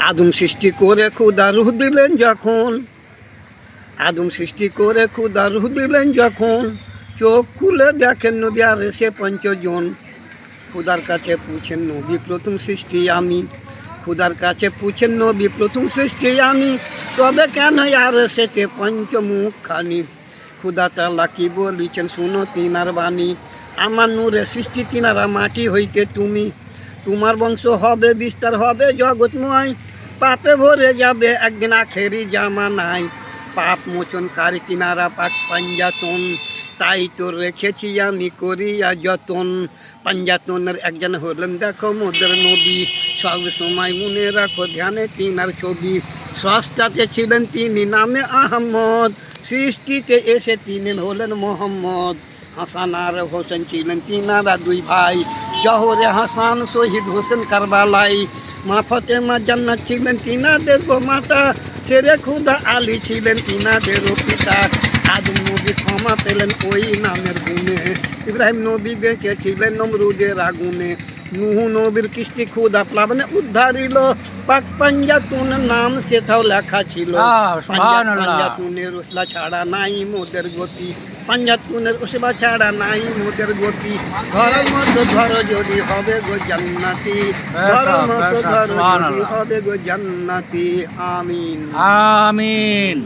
আদম সৃষ্টি করে খোদা রূহ দিলেন যখন, আদম সৃষ্টি করে খোদা রূহ দিলেন যখন, চোখ খুলে দেখেন নবী আর এসে পঞ্চজন। খোদার কাছে পুছেন নবী প্রথম সৃষ্টি আমি, খোদার কাছে পুছেন নবী প্রথম সৃষ্টি আমি, তবে কেন আর এসেছে পঞ্চমুখ খানি। খোদা তাআলা কি বলিছেন শুনো তিনার বাণী, আমার নূরে সৃষ্টি তিনারা মাটি হইতে তুমি, তোমার বংশ হবে বিস্তার হবে জগৎময়, পাপে ভরে যাবে একদিন আখেরি জামানায়। পাপ মোচনকারী তিনারা পাক পাঞ্জাতন, তাই তো রেখেছি আমি করিয়া যতন। পাঞ্জাতনের একজন হলেন দেখো মোদের নবী, সব সময় মনে রাখো ধ্যানে তিনার ছবি। সস্তাতে ছিলেন তিনি নামে আহমদ, সৃষ্টিতে এসে তিনি হলেন মোহাম্মদ। হাসান আর হোসেন ছিলেন তিনারা দুই ভাই, জহরে হাসান শহীদ হোসেন কারবালাই। মা ফাতেমা জান্নাত ছিলেন তিনাদের গো মাতা, শেরে খুদা আলী ছিলেন তিনাদেরও পিতা। আদম নবী ক্ষমা পেলেন ওই নামের গুণে, ইব্রাহিম নবী বেঁচে ছিলেন নমরুদের আগুনে। নুহু নবীর কিস্তি খুদা প্লাবনে উদ্ধারিল, পাক পাঞ্জাতুন নাম সেটাও লেখা ছিল। পাঞ্জাতুনের উসলা ছাড়া নাই মোদের গতি, পাঞ্জাতুনের উসলা ছাড়া নাই মোদের গতি। ঘরের মতো ধরো যদি হবে গো জান্নাতি, ঘরের মতো ধরো যদি হবে গো জান্নাতি। আমিন আমিন।